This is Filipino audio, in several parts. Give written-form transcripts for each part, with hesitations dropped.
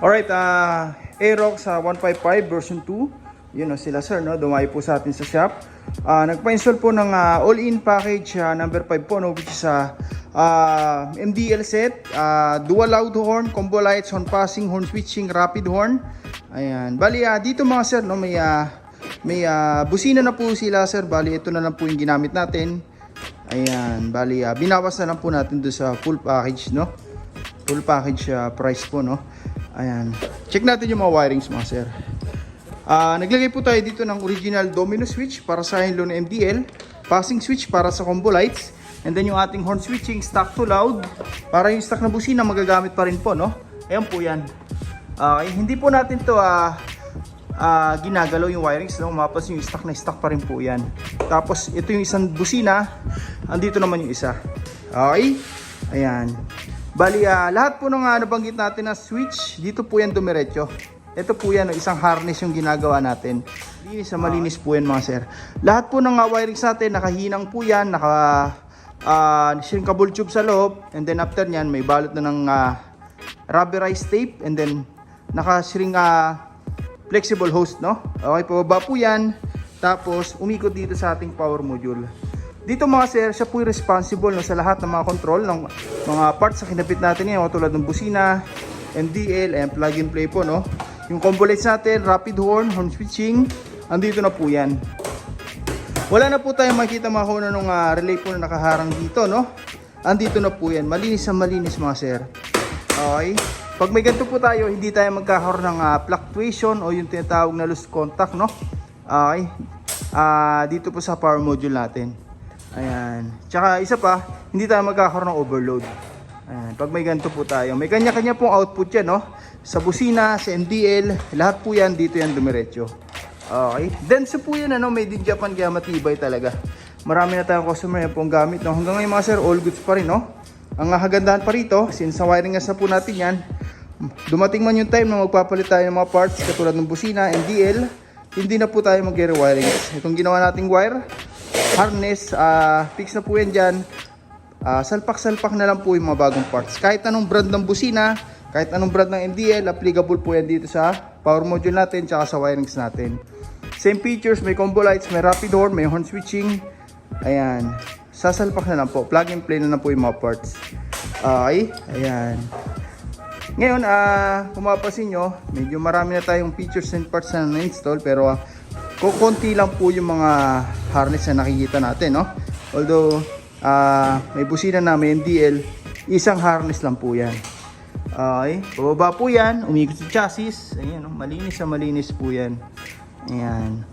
Alright, Aerox 155 version 2. Yun o sila sir, no? Dumayo po sa atin sa shop. Nagpa-install po ng all-in package number 5 po, no? Which is MDL set, dual loud horn, combo lights, horn passing, horn switching, rapid horn. Ayan. Bali, dito mga sir, no? May busina na po sila sir. Bali, ito na lang po yung ginamit natin. Ayan. Bali, binawas na lang po natin doon sa full package, no? Full package price po, no? Ayan. Check natin yung mga wirings mga sir. Naglagay po tayo dito ng original domino switch para sa low na MDL. Passing switch para sa combo lights. And then yung ating horn switching stock to loud. Para yung stock na busina magagamit pa rin po, no? Ayan po yan. Hindi po natin to ginagalaw yung wirings, no? Mapas yung stock na stock pa rin po yan. Tapos ito yung isang busina. Andito naman yung isa. Okay? Ayan. Bali, lahat po ng nabanggit natin na switch, dito po yan dumiretso. Ito po yan, isang harness yung ginagawa natin. Linis na malinis po yan mga sir. Lahat po ng wirings natin, nakahinang po yan, shrinkable tube sa loob. And then after nyan, may balot na ng rubberized tape. And then, naka-shrink flexible hose, no? Okay, pababa po yan. Tapos, umikot dito sa ating power module. Dito mga sir, siya po yung responsible, no, sa lahat ng mga control ng mga parts sa kinapit natin yan, tulad ng busina, MDL, and plug and play po, no. Yung combo lights natin, rapid horn, horn switching, andito na po yan. Wala na po tayong makikita mga kuna nung relay po na nakaharang dito, no. Andito na po yan, malinis na malinis mga sir. Okay. Pag may ganito po tayo, hindi tayo magkakaroon ng fluctuation o yung tinatawag na loose contact, no. Okay. Dito po sa power module natin. Ayan. Tsaka isa pa, hindi tayo magkakaroon ng overload. Ayan. Pag may ganito po tayo, may kanya-kanya pong output yan, no? Sa busina, sa MDL, lahat po yan, dito yan dumiretso. Okay. Denso po yan, ano? Made in Japan, kaya matibay talaga. Marami na tayong customer yan pong gamit, no? Hanggang ngayon mga sir, all goods pa rin, no? Ang hagandahan pa rito, since sa wiring na po natin yan, dumating man yung time na magpapalit tayo ng mga parts, katulad ng busina, MDL, hindi na po tayo mag-rewiring. Itong ginawa nating wire, harness, fix na po yan dyan. Salpak-salpak na lang po yung mga bagong parts. Kahit anong brand ng busina, kahit anong brand ng MDL, applicable po yan dito sa power module natin, tsaka sa wirings natin. Same features, may combo lights, may rapid horn, may horn switching. Ayan. Sasalpak na lang po. Plug and play na lang po yung mga parts. Okay. Ayan. Ngayon, kung mapapansin nyo, medyo marami na tayong features and parts na na-install, pero kukunti lang po yung mga harness na nakikita natin, no? Although may busina na, may MDL, isang harness lang po yan. Okay, bababa po yan, umikot sa chassis. Ayan, no? Malinis na malinis po yan. Ayan.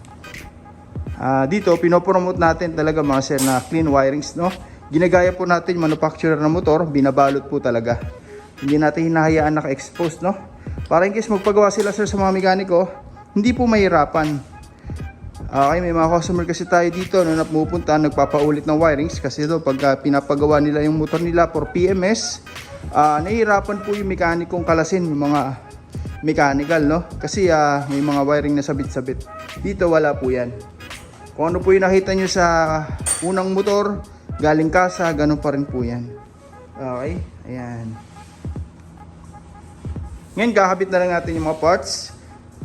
Dito pinopromote natin talaga mga sir na clean wirings, no? Ginagaya po natin yung manufacturer ng motor, binabalot po talaga. Hindi natin hinahayaan naka-expose, no? Para in case magpagawa sila sir sa mga mekaniko, hindi po mahirapan. Okay, may mga customer kasi tayo dito na pumupunta, nagpapaulit ng wirings kasi ito pag pinapagawa nila yung motor nila for PMS, nahihirapan po yung mekanikong kalasin yung mga mechanical, no? Kasi may mga wiring na sabit-sabit. Dito wala po yan. Kung ano po yung nakita nyo sa unang motor, galing kasa, ganun pa rin po yan. Okay, ayan. Ngayon, kakabit na lang natin yung mga parts.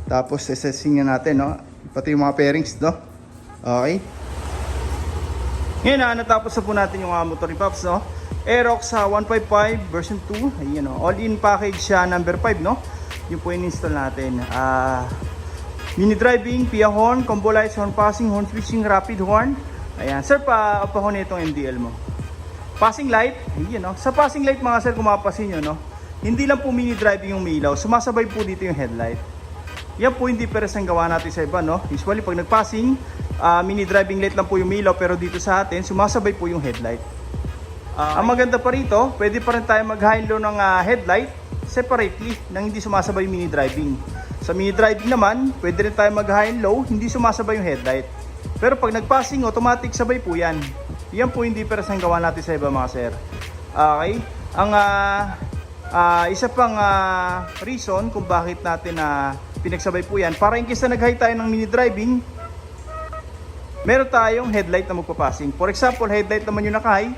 Tapos, assessing na natin, no? Pati yung mga pairings, no? Okay. Ngayon, natapos na po natin yung motor ni Pops, no? Aerox 155 version 2. Ayan, no? All-in package number 5, no? Yung po in-install natin. Mini driving, PIA horn, combo lights, horn passing, horn switching, rapid horn. Ayan. Sir, pa-upahon itong MDL mo. Passing light. Ayan, no? Sa passing light, mga sir, kung mapapasin nyo, no? Hindi lang po mini driving yung ilaw. Sumasabay po dito yung headlight. Yan po hindi peres ang gawa natin sa iba, no? Usually pag nag-passing, mini driving light lang po yung ilaw, pero dito sa atin, sumasabay po yung headlight. Ang maganda pa rito, pwede pa rin tayo mag-high low ng headlight separately nang hindi sumasabay yung mini driving. Sa mini driving naman, pwede rin tayo mag-high low, hindi sumasabay yung headlight. Pero pag nag-passing, automatic sabay po yan. Yan po hindi peres ang gawa natin sa iba mga sir. Okay? Ang isa pang reason kung bakit natin pinagsabay po yan, para in case na nag-high tayo ng mini driving, meron tayong headlight na magpapassing. For example, headlight naman yung naka-high,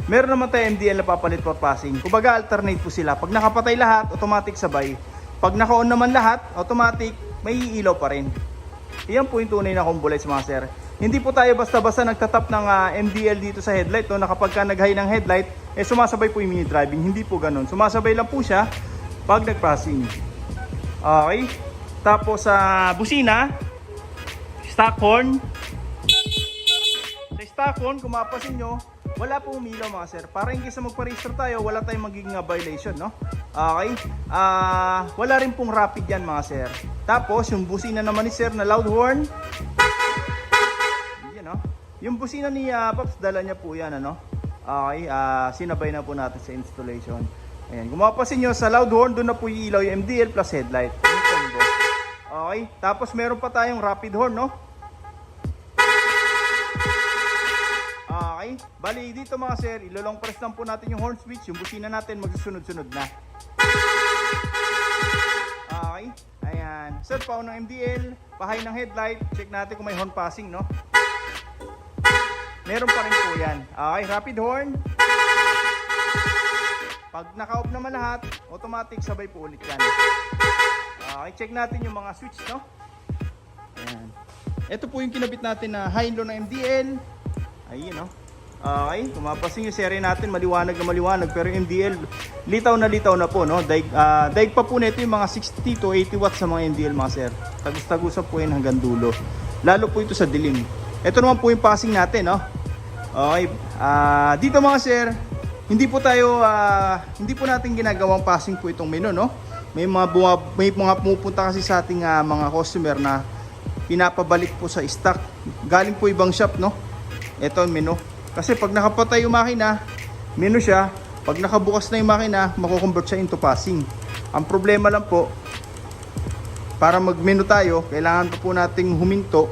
meron naman tayong MDL na papalit for passing. Kumbaga alternate po sila. Pag nakapatay lahat, automatic sabay. Pag naka-on naman lahat, automatic, may ilaw pa rin. Iyan po yung tunay na combo lights mga sir. Hindi po tayo basta-basta nagtatap ng MDL dito sa headlight, no, na kapag ka nag-high ng headlight, sumasabay po yung mini driving. Hindi po ganun. Sumasabay lang po siya pag nag-passing. Okay. Tapos sa busina, stock horn. Sa stock horn, kung mapapansin nyo, wala pong umilaw mga sir. Para in case na magpa-register tayo, wala tayong magiging violation, no? Okay? Wala rin pong rapid yan mga sir. Tapos, yung busina naman ni sir na loud horn. Yan, no? Yung busina ni Pops, dala niya po yan, ano? Okay, sinabay na po natin sa installation. Ayan, kung mapapansin nyo, sa loud horn, doon na po yung ilaw yung MDL plus headlight. Yung combo. Okay? Tapos, meron pa tayong rapid horn, no? Okay, bali dito mga sir, ilolong press lang po natin yung horn switch, yung busina natin magsusunod-sunod na. Okay, ayan. Sir, paon ng MDL, pahay ng headlight, check natin kung may horn passing, no? Meron pa rin po yan. Okay, rapid horn. Pag naka-off naman lahat, automatic sabay po ulit yan. Okay, check natin yung mga switch, no? Ayan. Ito po yung kinabit natin na high and low ng MDL. Ayun, no? Okay, kung mapapansin yung serye natin, maliwanag na maliwanag. Pero yung MDL, litaw na po, no? Daig pa po nito yung mga 60 to 80 watts sa mga MDL mga sir. Tagus-tagusan po yan hanggang dulo. Lalo po ito sa dilim. Ito naman po yung passing natin, no? Okay, dito mga sir, hindi po natin ginagawang passing po itong menu, no? May mga pumupunta kasi sa ating mga customer na pinapabalik po sa stock. Galing po ibang shop, no? Ito ang menu. Kasi pag nakapatay yung makina, menu siya. Pag nakabukas na yung makina, mako-convert siya into passing. Ang problema lang po, para mag-menu tayo, kailangan pa po nating huminto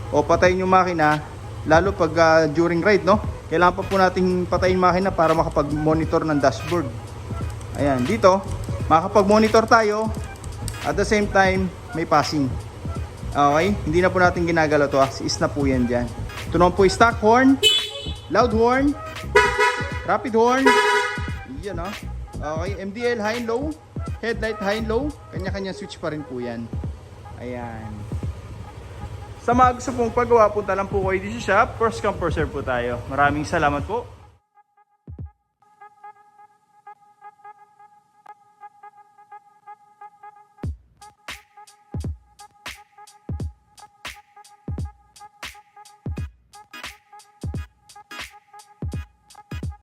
o patayin yung makina, lalo pag during ride, no? Kailangan pa po nating patayin yung makina para makapag-monitor ng dashboard. Ayan, dito, makapag-monitor tayo, at the same time, may passing. Okay? Hindi na po natin ginagalaw to. Is na po yan dyan. Ito naman po yung stock horn, loud horn, rapid horn. Yan, no? Okay, MDL high and low, headlight high and low. Kanya-kanya switch pa rin po yan. Ayan. Sa mga gusto pong pagawa, punta lang po kayo dito sa shop. First come, first serve po tayo. Maraming salamat po.